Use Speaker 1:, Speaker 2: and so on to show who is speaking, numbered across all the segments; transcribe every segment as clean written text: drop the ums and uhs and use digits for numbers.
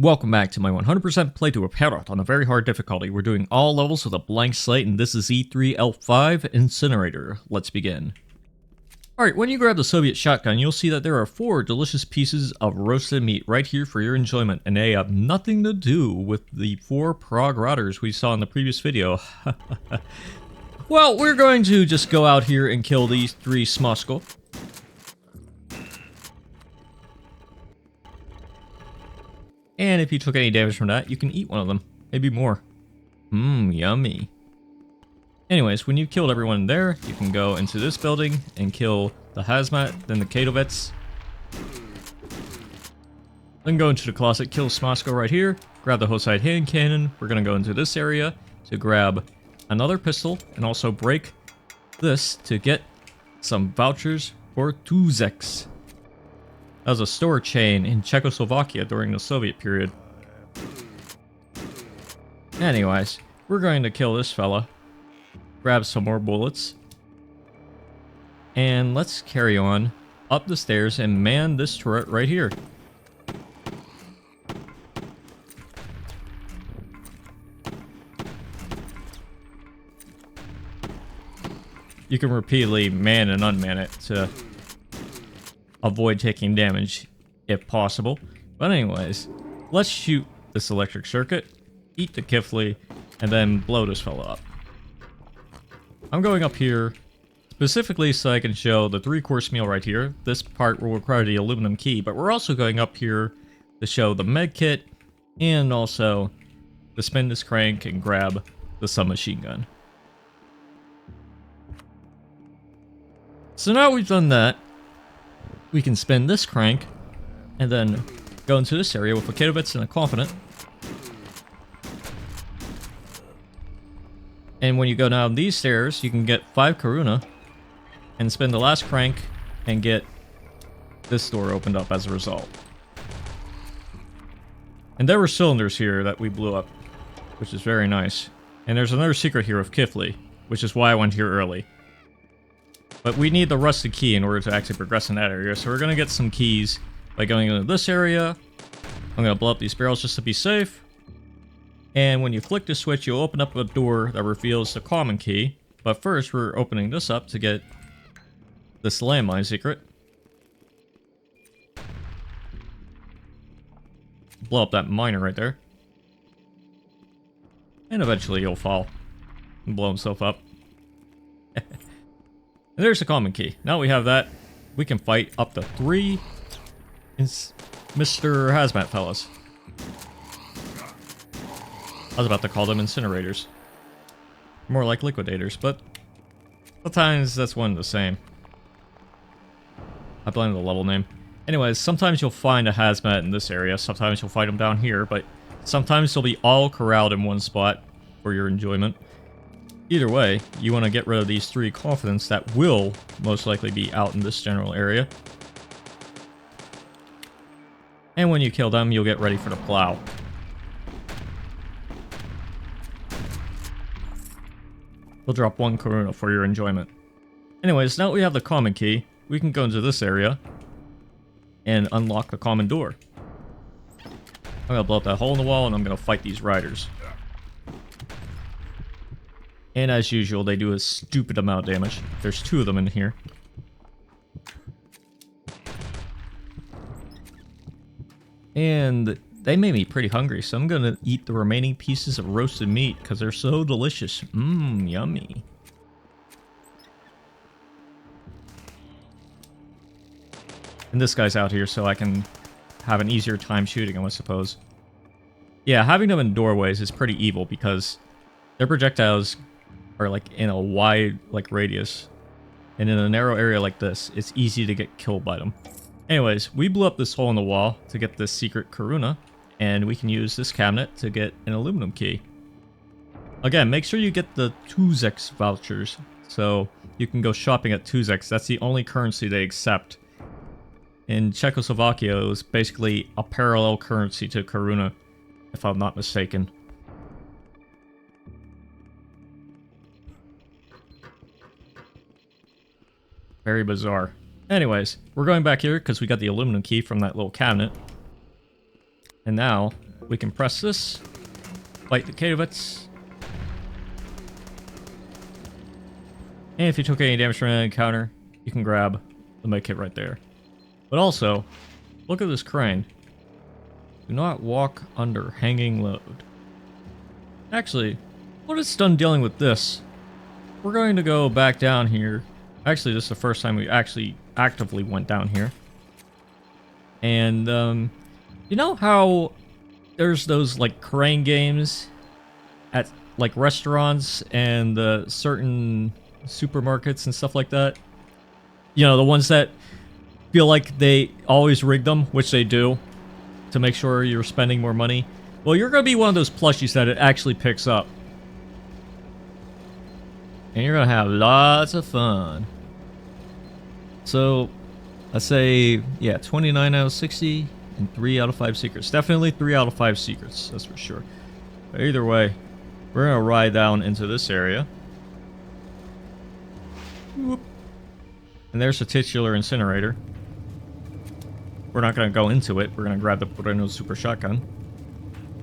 Speaker 1: Welcome back to my 100% playthrough of HROT on a very hard difficulty. We're doing all levels with a blank slate, and this is E3L5 Incinerator. Let's begin. Alright, when you grab the Soviet shotgun, you'll see that there are 4 delicious pieces of roasted meat right here for your enjoyment, and they have nothing to do with the 4 Prague routers we saw in the previous video. Well, we're going to just go out here and kill these 3 Smosko. And if you took any damage from that, you can eat one of them. Maybe more. Yummy. Anyways, when you've killed everyone there, you can go into this building and kill the hazmat, then the Katovets. Then go into the closet, kill Smosko right here, grab the Hoside hand cannon. We're going to go into this area to grab another pistol and also break this to get some vouchers for Tuzeks. That was a store chain in Czechoslovakia during the Soviet period. Anyways, we're going to kill this fella. Grab some more bullets. And let's carry on up the stairs and man this turret right here. You can repeatedly man and unman it to avoid taking damage if possible. But anyways, let's shoot this electric circuit, eat the Kifli, and then blow this fella up. I'm going up here specifically so I can show the 3-course meal right here. This part will require the aluminum key, but we're also going up here to show the med kit and also to spin this crank and grab the submachine gun. So now we've done that, we can spin this crank and then go into this area with a Katovets and a Confident. And when you go down these stairs, you can get 5 Karuna and spin the last crank and get this door opened up as a result. And there were cylinders here that we blew up, which is very nice. And there's another secret here of Kifli, which is why I went here early. But we need the rusted key in order to actually progress in that area, so we're going to get some keys by going into this area. I'm going to blow up these barrels just to be safe. And when you flick the switch, you'll open up a door that reveals the common key. But first, we're opening this up to get this landmine secret. Blow up that miner right there. And eventually he'll fall and blow himself up. And there's the common key. Now we have that, we can fight up to 3 Mr. Hazmat fellas. I was about to call them incinerators. More like liquidators, but sometimes that's one and the same. I blame the level name. Anyways, sometimes you'll find a hazmat in this area, sometimes you'll find them down here, but sometimes they'll be all corralled in one spot for your enjoyment. Either way, you want to get rid of these 3 Confidents that will most likely be out in this general area. And when you kill them, you'll get ready for the plow. We'll drop 1 Karuna for your enjoyment. Anyways, now that we have the common key, we can go into this area and unlock the common door. I'm going to blow up that hole in the wall and I'm going to fight these riders. And as usual, they do a stupid amount of damage. There's 2 of them in here. And they made me pretty hungry, so I'm going to eat the remaining pieces of roasted meat because they're so delicious. Yummy. And this guy's out here so I can have an easier time shooting him, I suppose. Yeah, having them in doorways is pretty evil because their projectiles are like in a wide radius, and in a narrow area like this, it's easy to get killed by them. Anyways, we blew up this hole in the wall to get this secret Karuna, and we can use this cabinet to get an aluminum key. Again, make sure you get the Tuzeks vouchers, so you can go shopping at Tuzeks. That's the only currency they accept. In Czechoslovakia, it was basically a parallel currency to Karuna, if I'm not mistaken. Very bizarre. Anyways, we're going back here because we got the aluminum key from that little cabinet. And now, we can press this, fight the cavetts. And if you took any damage from an encounter, you can grab the med kit right there. But also, look at this crane. Do not walk under hanging load. Actually, when it's done dealing with this, we're going to go back down here. Actually, this is the first time we actually actively went down here. And, you know how there's those, like, crane games at, like, restaurants and certain supermarkets and stuff like that? You know, the ones that feel like they always rig them, which they do, to make sure you're spending more money. Well, you're going to be one of those plushies that it actually picks up. And you're going to have lots of fun. So, let's say, yeah, 29 out of 60 and 3 out of 5 secrets. Definitely 3 out of 5 secrets, that's for sure. But either way, we're going to ride down into this area. Whoop. And there's a titular incinerator. We're not going to go into it. We're going to grab the Poreno Super Shotgun.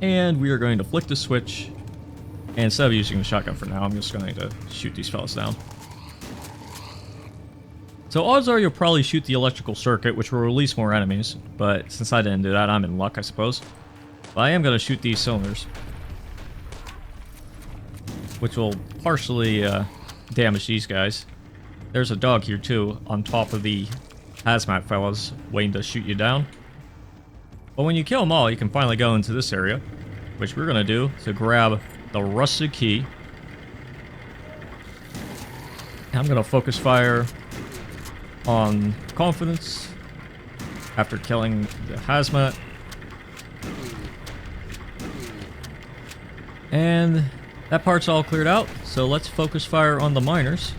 Speaker 1: And we are going to flick the switch. And instead of using the shotgun for now, I'm just going to shoot these fellas down. So odds are you'll probably shoot the electrical circuit, which will release more enemies. But since I didn't do that, I'm in luck, I suppose. But I am going to shoot these cylinders. Which will partially damage these guys. There's a dog here too, on top of the hazmat fellas, waiting to shoot you down. But when you kill them all, you can finally go into this area, which we're going to do to grab the rusted key. I'm going to focus fire on confidence after killing the hazmat. And that part's all cleared out, so let's focus fire on the miners.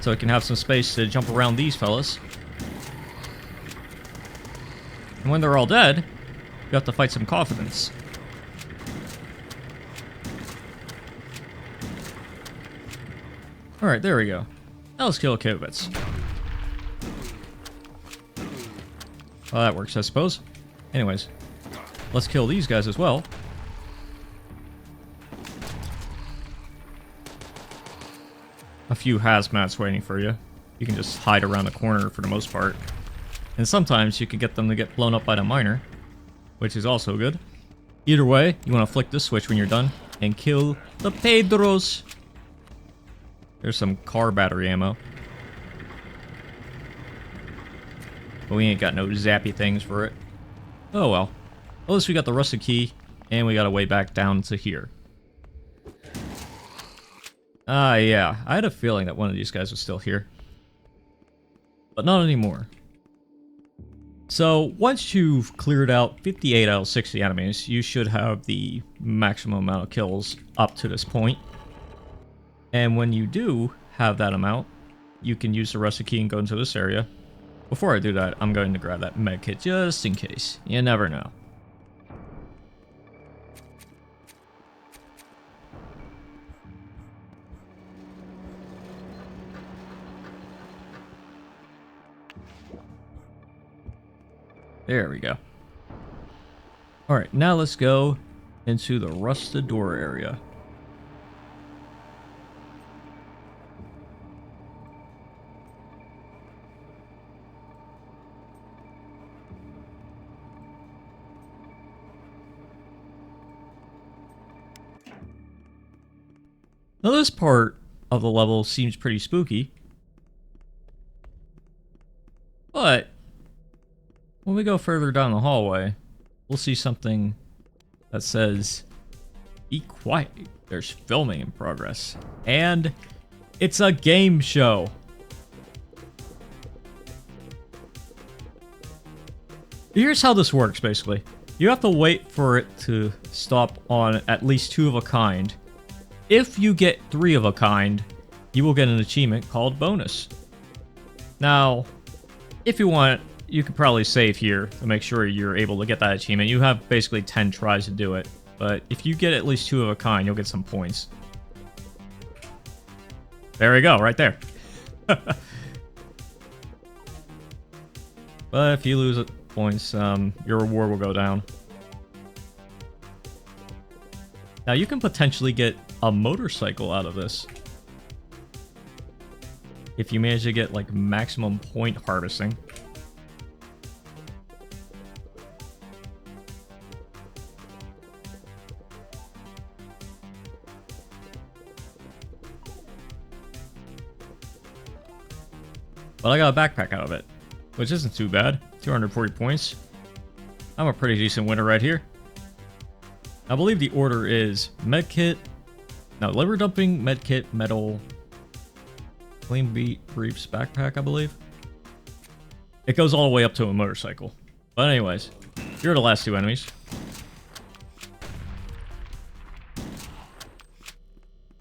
Speaker 1: So I can have some space to jump around these fellas. And when they're all dead, you have to fight some confidence. Alright, there we go. Now let's kill cavetts. Well, that works, I suppose. Anyways, let's kill these guys as well. A few hazmats waiting for you. You can just hide around the corner for the most part. And sometimes you can get them to get blown up by the miner, which is also good. Either way, you want to flick this switch when you're done and kill the Pedros. There's some car battery ammo. But we ain't got no zappy things for it. Oh well. At least we got the rusted key, and we got a way back down to here. Yeah. I had a feeling that one of these guys was still here. But not anymore. So, once you've cleared out 58 out of 60 enemies, you should have the maximum amount of kills up to this point. And when you do have that amount, you can use the rusted key and go into this area. Before I do that, I'm going to grab that med kit just in case. You never know. There we go. Alright, now let's go into the rusted door area. Now this part of the level seems pretty spooky. But when we go further down the hallway, we'll see something that says, "Be quiet, there's filming in progress." And it's a game show. Here's how this works, basically. You have to wait for it to stop on at least 2 of a kind. If you get 3 of a kind, you will get an achievement called bonus. Now, if you want, you could probably save here to make sure you're able to get that achievement. You have basically 10 tries to do it. But if you get at least 2 of a kind, you'll get some points. There we go, right there. But if you lose points, your reward will go down. Now you can potentially get a motorcycle out of this. If you manage to get like maximum point harvesting. But I got a backpack out of it, which isn't too bad. 240 points. I'm a pretty decent winner right here. I believe the order is medkit, no, liver dumping, medkit, metal, clean beat, briefs, backpack, I believe. It goes all the way up to a motorcycle. But anyways, here are the last two enemies.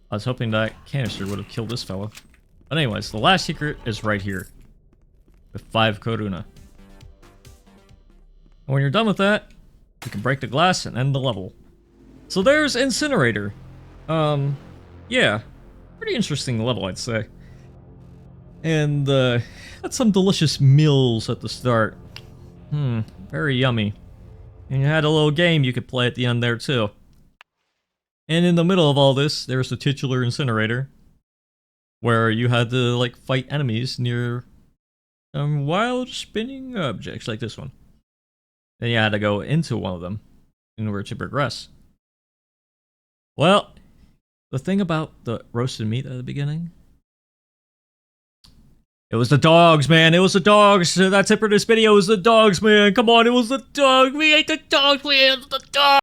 Speaker 1: I was hoping that canister would have killed this fella. But anyways, the last secret is right here. With 5 Koruna. And when you're done with that, you can break the glass and end the level. So there's Incinerator. Yeah. Pretty interesting level, I'd say. And, had some delicious meals at the start. Very yummy. And you had a little game you could play at the end there, too. And in the middle of all this, there's the titular Incinerator. Where you had to, like, fight enemies near wild spinning objects, like this one. Then you had to go into one of them in order to progress. Well, the thing about the roasted meat at the beginning, it was the dogs, man. It was the dogs. That's it for this video. It was the dogs, man. Come on, it was the dogs. We ate the dogs. We ate the dogs.